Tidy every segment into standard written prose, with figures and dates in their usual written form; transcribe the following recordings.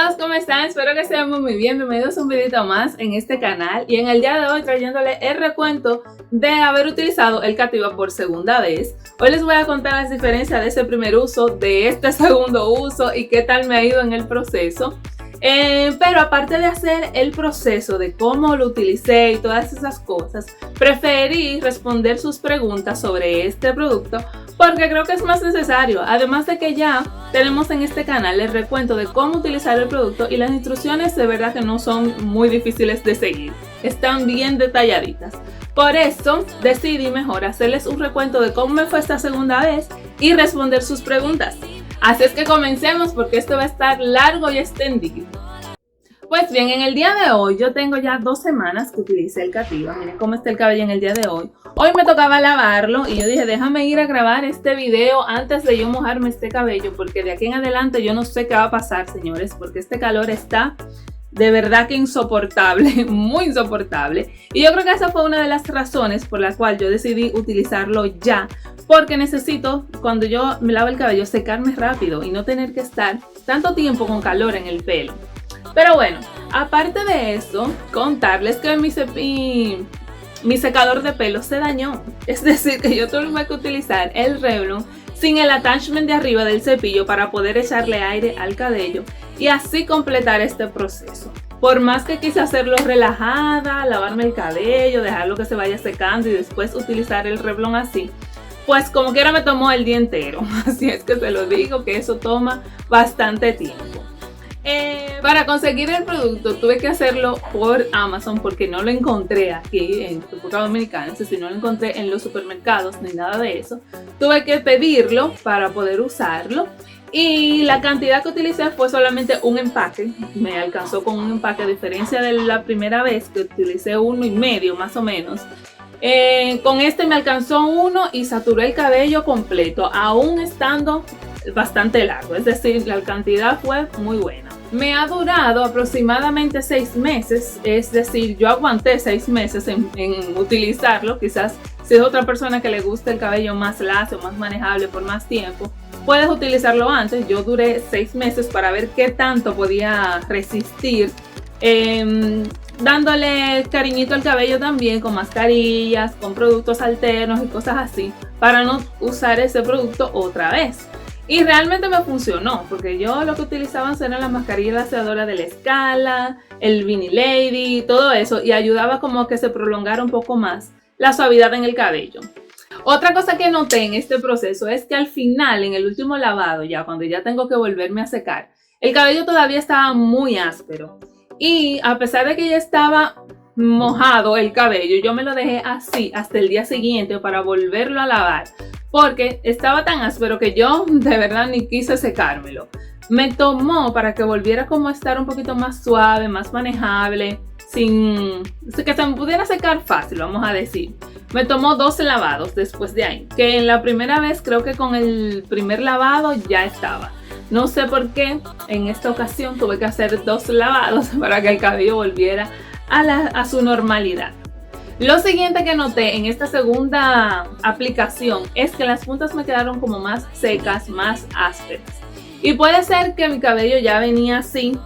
todos, ¿cómo están? Espero que estén muy bien. Bienvenidos a un videito más en este canal. Y en el día de hoy trayéndole el recuento de haber utilizado el Cativa por segunda vez. Hoy les voy a contar las diferencias de ese primer uso, de este segundo uso y qué tal me ha ido en el proceso. Pero aparte de hacer el proceso de cómo lo utilicé y todas esas cosas, preferí responder sus preguntas sobre este producto porque creo que es más necesario. Además de que ya tenemos en este canal el recuento de cómo utilizar el producto y las instrucciones de verdad que no son muy difíciles de seguir, están bien detalladitas. Por eso decidí mejor hacerles un recuento de cómo me fue esta segunda vez y responder sus preguntas. Así es que comencemos porque esto va a estar largo y extendido. Pues bien, en el día de hoy yo tengo ya 2 semanas que utilicé el Cativa. Miren cómo está el cabello en el día de hoy. Hoy me tocaba lavarlo y yo dije déjame ir a grabar este video antes de yo mojarme este cabello, porque de aquí en adelante yo no sé qué va a pasar, señores, porque este calor está de verdad que insoportable, muy insoportable. Y yo creo que esa fue una de las razones por las cuales yo decidí utilizarlo ya, porque necesito, cuando yo me lavo el cabello, secarme rápido y no tener que estar tanto tiempo con calor en el pelo. Pero bueno, aparte de eso, contarles que mi secador de pelo se dañó. Es decir, que yo tuve que utilizar el Revlon sin el attachment de arriba del cepillo para poder echarle aire al cabello y así completar este proceso. Por más que quise hacerlo relajada, lavarme el cabello, dejarlo que se vaya secando y después utilizar el Revlon así, pues como quiera me tomó el día entero. Así es que se lo digo que eso toma bastante tiempo. Para conseguir el producto tuve que hacerlo por Amazon porque no lo encontré aquí en República Dominicana, es decir, no lo encontré en los supermercados ni nada de eso. Tuve que pedirlo para poder usarlo y la cantidad que utilicé fue solamente un empaque. Me alcanzó con un empaque, a diferencia de la primera vez que utilicé 1,5 más o menos. Con este me alcanzó 1 y saturé el cabello completo, aún estando bastante largo, es decir, la cantidad fue muy buena. Me ha durado aproximadamente 6 meses, es decir, yo aguanté 6 meses en utilizarlo. Quizás si es otra persona que le gusta el cabello más lacio, más manejable por más tiempo, puedes utilizarlo antes. Yo duré 6 meses para ver qué tanto podía resistir, dándole cariñito al cabello también con mascarillas, con productos alternos y cosas así, para no usar ese producto otra vez. Y realmente me funcionó, porque yo lo que utilizaba eran las mascarillas laceadoras de la Scala, el Vinny Lady, todo eso, y ayudaba como a que se prolongara un poco más la suavidad en el cabello. Otra cosa que noté en este proceso es que al final, en el último lavado, ya cuando ya tengo que volverme a secar, el cabello todavía estaba muy áspero. Y a pesar de que ya estaba mojado el cabello, yo me lo dejé así hasta el día siguiente para volverlo a lavar, porque estaba tan áspero que yo de verdad ni quise secármelo. Me tomó, para que volviera como a estar un poquito más suave, más manejable, sin que se me pudiera secar fácil, vamos a decir. Me tomó 2 lavados después de ahí, que en la primera vez creo que con el primer lavado ya estaba. No sé por qué en esta ocasión tuve que hacer 2 lavados para que el cabello volviera a su normalidad. Lo siguiente que noté en esta segunda aplicación es que las puntas me quedaron como más secas, más ásperas. Y puede ser que mi cabello ya venía así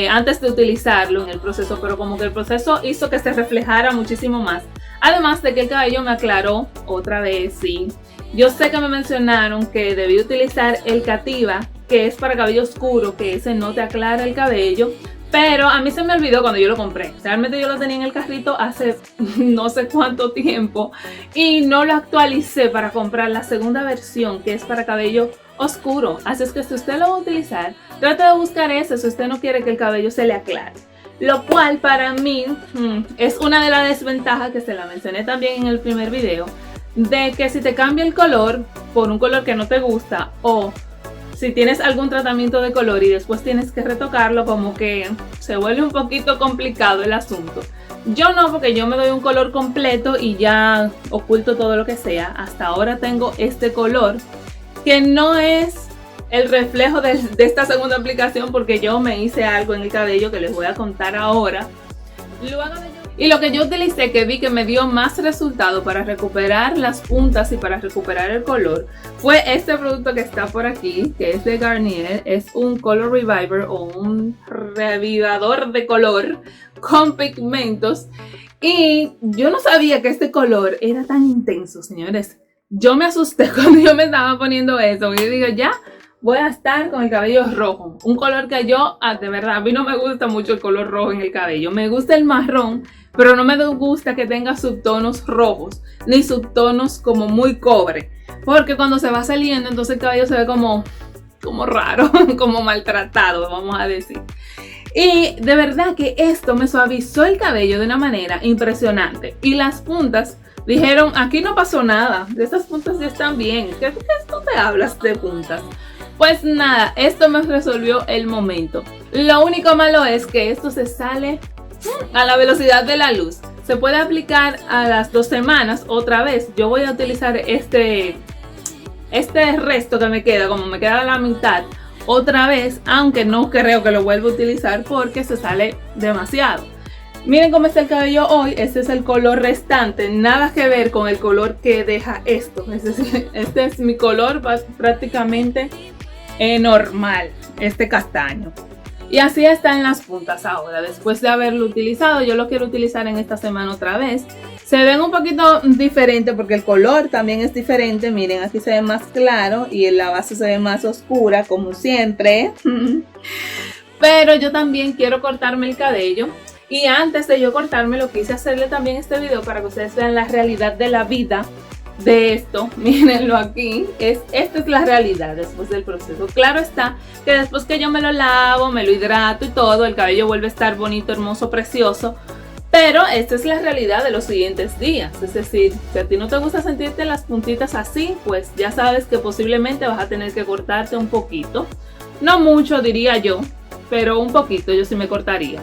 antes de utilizarlo en el proceso, pero como que el proceso hizo que se reflejara muchísimo más. Además de que el cabello me aclaró otra vez, sí. Yo sé que me mencionaron que debí utilizar el Cativa, que es para cabello oscuro, que ese no te aclara el cabello. Pero a mí se me olvidó cuando yo lo compré. Realmente yo lo tenía en el carrito hace no sé cuánto tiempo y no lo actualicé para comprar la segunda versión, que es para cabello oscuro. Así es que si usted lo va a utilizar, trate de buscar eso si usted no quiere que el cabello se le aclare. Lo cual para mí es una de las desventajas que se la mencioné también en el primer video, de que si te cambia el color por un color que no te gusta, o si tienes algún tratamiento de color y después tienes que retocarlo, como que se vuelve un poquito complicado el asunto. Yo no, porque yo me doy un color completo y ya oculto todo lo que sea. Hasta ahora tengo este color que no es el reflejo de esta segunda aplicación, porque yo me hice algo en el cabello que les voy a contar ahora. Luego de yo Y lo que yo utilicé, que vi que me dio más resultado para recuperar las puntas y para recuperar el color, fue este producto que está por aquí, que es de Garnier. Es un Color Reviver o un revivador de color con pigmentos. Y yo no sabía que este color era tan intenso, señores. Yo me asusté cuando yo me estaba poniendo eso. Y yo digo, ya voy a estar con el cabello rojo. Un color que yo, de verdad, a mí no me gusta mucho el color rojo en el cabello. Me gusta el marrón, pero no me gusta que tenga subtonos rojos, ni subtonos como muy cobre. Porque cuando se va saliendo, entonces el cabello se ve como raro, como maltratado, vamos a decir. Y de verdad que esto me suavizó el cabello de una manera impresionante. Y las puntas dijeron, aquí no pasó nada, estas puntas ya están bien. ¿Qué tú te hablas de puntas? Pues nada, esto me resolvió el momento. Lo único malo es que esto se sale a la velocidad de la luz. Se puede aplicar a las 2 semanas otra vez. Yo voy a utilizar este resto que me queda, como me queda la mitad, otra vez, aunque no creo que lo vuelva a utilizar porque se sale demasiado. Miren cómo está el cabello hoy. Este es el color restante, nada que ver con el color que deja esto. Este es mi color prácticamente normal, este castaño. Y así están las puntas ahora. Después de haberlo utilizado, yo lo quiero utilizar en esta semana otra vez. Se ven un poquito diferente porque el color también es diferente. Miren, aquí se ve más claro y en la base se ve más oscura, como siempre. Pero yo también quiero cortarme el cabello. Y antes de yo cortarme, quise hacerle también este video para que ustedes vean la realidad de la vida de esto. Mírenlo aquí. Esta es la realidad después del proceso. Claro está que después que yo me lo lavo, me lo hidrato y todo, el cabello vuelve a estar bonito, hermoso, precioso. Pero esta es la realidad de los siguientes días. Es decir, si a ti no te gusta sentirte las puntitas así, pues ya sabes que posiblemente vas a tener que cortarte un poquito. No mucho, diría yo, pero un poquito yo sí me cortaría.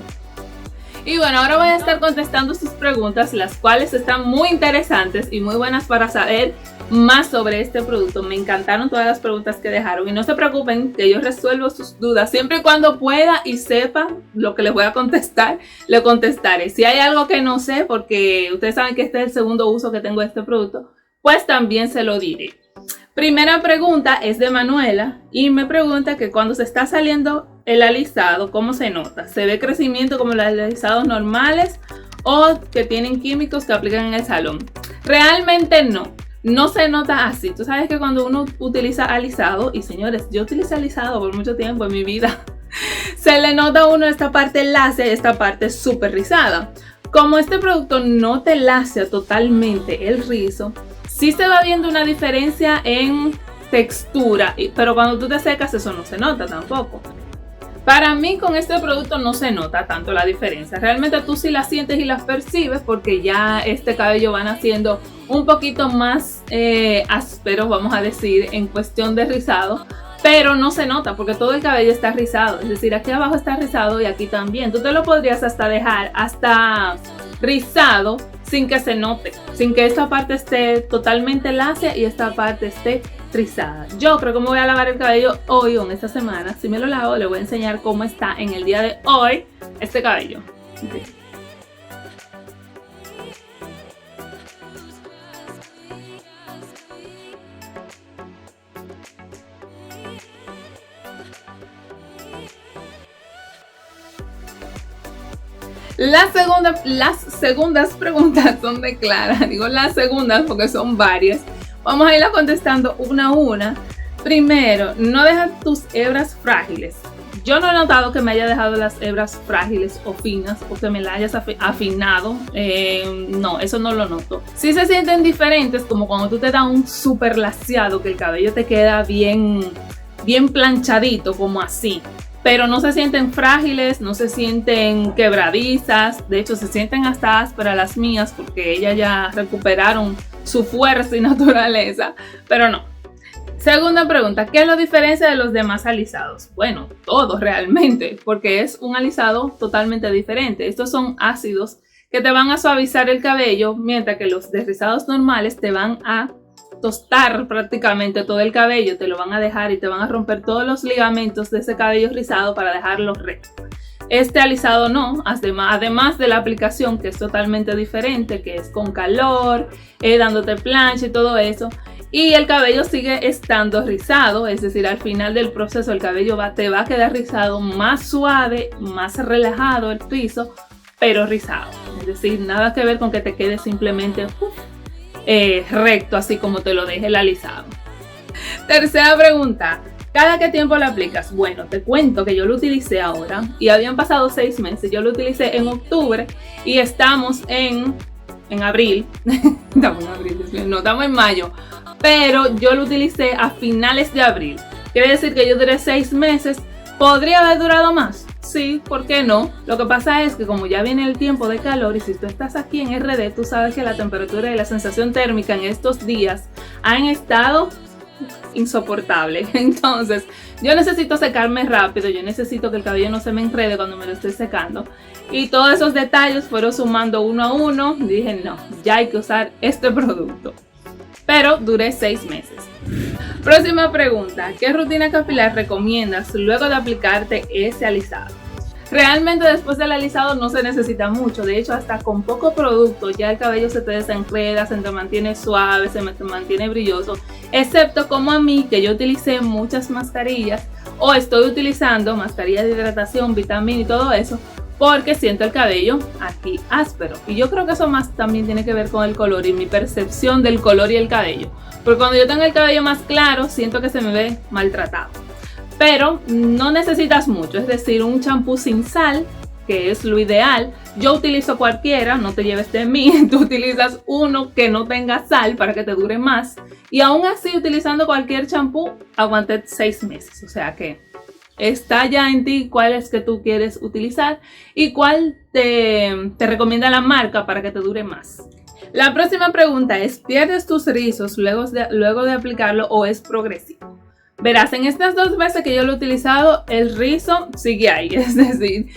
Y bueno, ahora voy a estar contestando sus preguntas, las cuales están muy interesantes y muy buenas para saber más sobre este producto. Me encantaron todas las preguntas que dejaron y no se preocupen que yo resuelvo sus dudas siempre y cuando pueda y sepa lo que les voy a contestar, le contestaré. Si hay algo que no sé, porque ustedes saben que este es el segundo uso que tengo de este producto, pues también se lo diré. Primera pregunta es de Manuela y me pregunta que cuando se está saliendo el alisado, ¿cómo se nota? ¿Se ve crecimiento como los alisados normales o que tienen químicos que aplican en el salón? Realmente no se nota así. Tú sabes que cuando uno utiliza alisado, y señores, yo utilicé alisado por mucho tiempo en mi vida, se le nota a uno esta parte lacia y esta parte súper rizada. Como este producto no te lacia totalmente el rizo, sí se va viendo una diferencia en textura, pero cuando tú te secas eso no se nota tampoco. Para mí con este producto no se nota tanto la diferencia. Realmente tú sí la sientes y la percibes porque ya este cabello va naciendo un poquito más áspero, vamos a decir, en cuestión de rizado. Pero no se nota porque todo el cabello está rizado. Es decir, aquí abajo está rizado y aquí también. Tú te lo podrías hasta dejar hasta rizado sin que se note, sin que esta parte esté totalmente lacia y esta parte esté rizada. Yo creo que me voy a lavar el cabello hoy o en esta semana. Si me lo lavo, le voy a enseñar cómo está en el día de hoy este cabello. Okay. Las segundas preguntas son de Clara. Digo las segundas porque son varias. Vamos a irlas contestando una a una. Primero, no dejas tus hebras frágiles. Yo no he notado que me haya dejado las hebras frágiles o finas o que me las hayas afinado. No, eso no lo noto. Sí se sienten diferentes, como cuando tú te das un súper laciado, que el cabello te queda bien planchadito, como así. Pero no se sienten frágiles, no se sienten quebradizas. De hecho, se sienten hasta ásperas las mías porque ellas ya recuperaron su fuerza y naturaleza. Pero no. Segunda pregunta, ¿qué lo diferencia de los demás alisados? Bueno, todo realmente, porque es un alisado totalmente diferente. Estos son ácidos que te van a suavizar el cabello, mientras que los desrizados normales te van a tostar prácticamente todo el cabello, te lo van a dejar y te van a romper todos los ligamentos de ese cabello rizado para dejarlo recto. Este alisado no, además de la aplicación que es totalmente diferente, que es con calor, dándote plancha y todo eso. Y el cabello sigue estando rizado, es decir, al final del proceso el cabello te va a quedar rizado, más suave, más relajado el rizo, pero rizado. Es decir, nada que ver con que te quede simplemente recto, así como te lo deje el alisado. Tercera pregunta. ¿Cada qué tiempo lo aplicas? Bueno, te cuento que yo lo utilicé ahora y habían pasado 6 meses. Yo lo utilicé en octubre y estamos en abril. Estamos en abril, no, estamos en mayo. Pero yo lo utilicé a finales de abril. Quiere decir que yo duré 6 meses. ¿Podría haber durado más? Sí, ¿por qué no? Lo que pasa es que como ya viene el tiempo de calor y si tú estás aquí en RD, tú sabes que la temperatura y la sensación térmica en estos días han estado insoportable. Entonces yo necesito secarme rápido, yo necesito que el cabello no se me enrede cuando me lo estoy secando, y todos esos detalles fueron sumando uno a uno. Dije no, ya hay que usar este producto, pero duré 6 meses. Próxima pregunta. ¿Qué rutina capilar recomiendas luego de aplicarte ese alisado? Realmente después del alisado no se necesita mucho, de hecho hasta con poco producto ya el cabello se te desenreda, se te mantiene suave, se te mantiene brilloso, excepto como a mí, que yo utilicé muchas mascarillas o estoy utilizando mascarillas de hidratación, vitamina y todo eso, porque siento el cabello aquí áspero, y yo creo que eso más también tiene que ver con el color y mi percepción del color y el cabello, porque cuando yo tengo el cabello más claro siento que se me ve maltratado. Pero no necesitas mucho, es decir, un champú sin sal, que es lo ideal. Yo utilizo cualquiera, no te lleves de mí, tú utilizas uno que no tenga sal para que te dure más. Y aún así, utilizando cualquier champú, aguanté 6 meses. O sea que está ya en ti cuál es que tú quieres utilizar y cuál te recomienda la marca para que te dure más. La próxima pregunta es, ¿pierdes tus rizos luego de aplicarlo o es progresivo? Verás, en estas 2 veces que yo lo he utilizado, el rizo sigue ahí, es decir,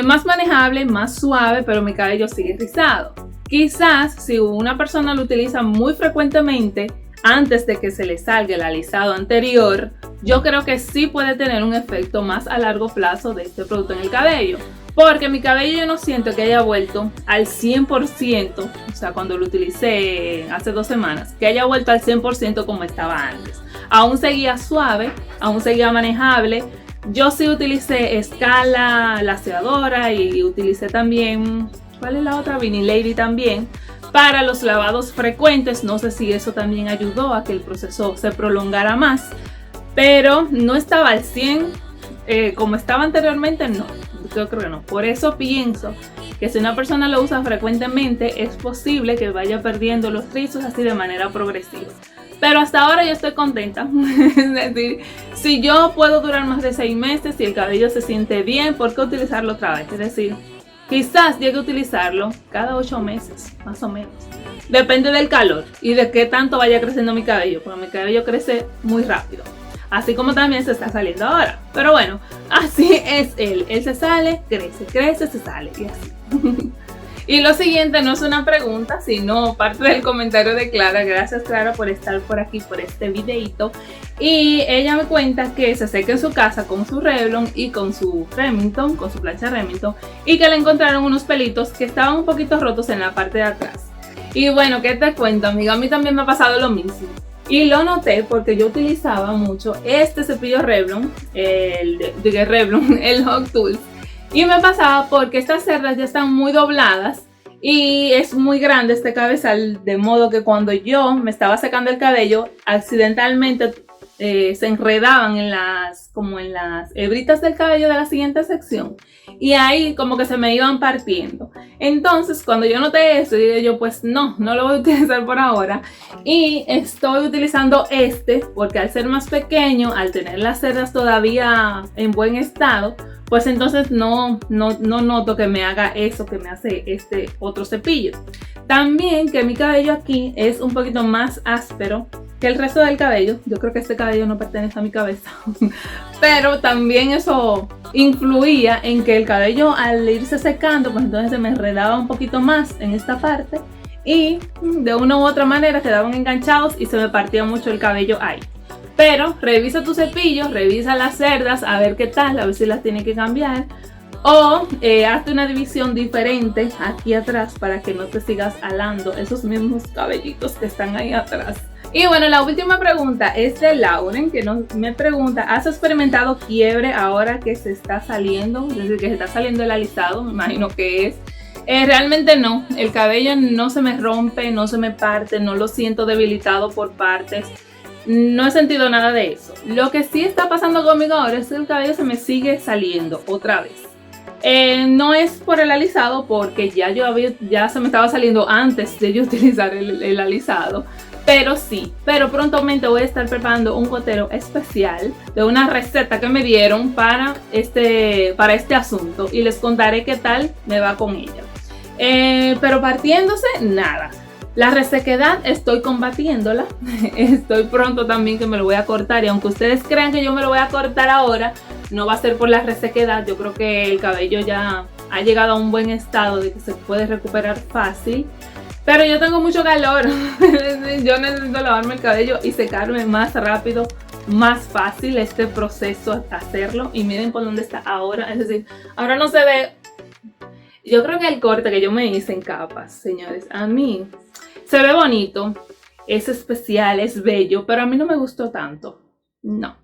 más manejable, más suave, pero mi cabello sigue rizado. Quizás si una persona lo utiliza muy frecuentemente, antes de que se le salga el alisado anterior, yo creo que sí puede tener un efecto más a largo plazo de este producto en el cabello. Porque mi cabello yo no siento que haya vuelto al 100%, o sea, cuando lo utilicé hace 2 semanas, que haya vuelto al 100% como estaba antes. Aún seguía suave, aún seguía manejable. Yo sí utilicé escala, laseadora y utilicé también, ¿cuál es la otra? Vinyl Lady también, para los lavados frecuentes. No sé si eso también ayudó a que el proceso se prolongara más, pero no estaba al 100 como estaba anteriormente, no. Yo creo que no. Por eso pienso que si una persona lo usa frecuentemente, es posible que vaya perdiendo los rizos así de manera progresiva. Pero hasta ahora yo estoy contenta. Es decir, si yo puedo durar más de 6 meses, si el cabello se siente bien, ¿por qué utilizarlo otra vez? Es decir, quizás llegue a utilizarlo cada 8 meses, más o menos. Depende del calor y de qué tanto vaya creciendo mi cabello, porque mi cabello crece muy rápido. Así como también se está saliendo ahora. Pero bueno, así es él. Él se sale, crece, se sale y así. Y lo siguiente no es una pregunta, sino parte del comentario de Clara. Gracias, Clara, por estar por aquí, por este videito. Y ella me cuenta que se seca en su casa con su Revlon y con su Remington, con su plancha Remington, y que le encontraron unos pelitos que estaban un poquito rotos en la parte de atrás. Y bueno, ¿qué te cuento, amiga? A mí también me ha pasado lo mismo. Y lo noté porque yo utilizaba mucho este cepillo Revlon, el Hot Tools. Y me pasaba porque estas cerdas ya están muy dobladas y es muy grande este cabezal, de modo que cuando yo me estaba secando el cabello, accidentalmente se enredaban como en las hebritas del cabello de la siguiente sección, y ahí como que se me iban partiendo. Entonces cuando yo noté eso, dije yo, pues no lo voy a utilizar por ahora, y estoy utilizando este porque al ser más pequeño, al tener las cerdas todavía en buen estado, pues entonces no noto que me haga eso que me hace este otro cepillo. También que mi cabello aquí es un poquito más áspero que el resto del cabello. Yo creo que este cabello no pertenece a mi cabeza. Pero también eso influía en que el cabello al irse secando, pues entonces se me enredaba un poquito más en esta parte. Y de una u otra manera quedaban enganchados y se me partía mucho el cabello ahí. Pero revisa tu cepillo, revisa las cerdas, a ver qué tal, a ver si las tiene que cambiar. O hazte una división diferente aquí atrás para que no te sigas alando esos mismos cabellitos que están ahí atrás. Y bueno, la última pregunta es de Lauren, que me pregunta: ¿has experimentado quiebre ahora que se está saliendo? Es decir, que se está saliendo el alisado, me imagino que es. Realmente no, el cabello no se me rompe, no se me parte, no lo siento debilitado por partes. No he sentido nada de eso. Lo que sí está pasando conmigo ahora es que el cabello se me sigue saliendo otra vez. No es por el alisado, porque ya se me estaba saliendo antes de yo utilizar el alisado. Pero prontamente voy a estar preparando un gotero especial de una receta que me dieron para este asunto, y les contaré qué tal me va con ella. Pero partiéndose, nada. La resequedad estoy combatiéndola. Estoy pronto también que me lo voy a cortar, y aunque ustedes crean que yo me lo voy a cortar ahora, no va a ser por la resequedad. Yo creo que el cabello ya ha llegado a un buen estado de que se puede recuperar fácil. Pero yo tengo mucho calor. Yo necesito lavarme el cabello y secarme más rápido, más fácil este proceso hacerlo. Y miren por dónde está ahora. Es decir, ahora no se ve. Yo creo que el corte que yo me hice en capas, señores, a mí se ve bonito, es especial, es bello, pero a mí no me gustó tanto. No.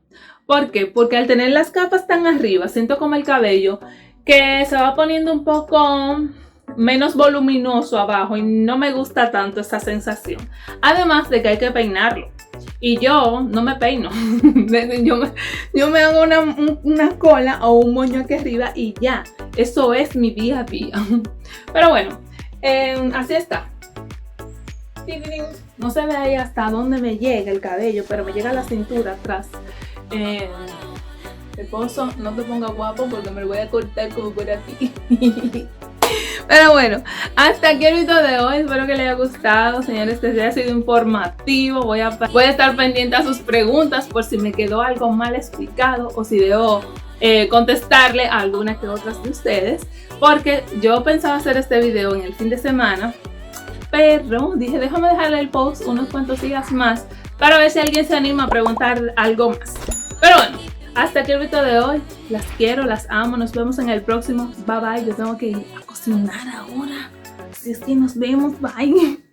¿Por qué? Porque al tener las capas tan arriba, siento como el cabello que se va poniendo un poco menos voluminoso abajo, y no me gusta tanto esa sensación. Además de que hay que peinarlo, y yo no me peino. yo me hago una cola o un moño aquí arriba y ya, eso es mi día a día. Pero bueno, así está. No se ve ahí hasta dónde me llega el cabello, pero me llega a la cintura atrás. Esposo, no te pongas guapo porque me lo voy a cortar como por aquí. Pero bueno, hasta aquí el video de hoy. Espero que les haya gustado, señores, que haya sido informativo. Voy a estar pendiente a sus preguntas por si me quedó algo mal explicado, o si debo contestarle a algunas que otras de ustedes, porque yo pensaba hacer este video en el fin de semana, pero dije, déjame dejarle el post unos cuantos días más para ver si alguien se anima a preguntar algo más. Pero bueno, hasta aquí el video de hoy. Las quiero, las amo. Nos vemos en el próximo. Bye bye. Yo tengo que ir a cocinar ahora. Así es que nos vemos. Bye.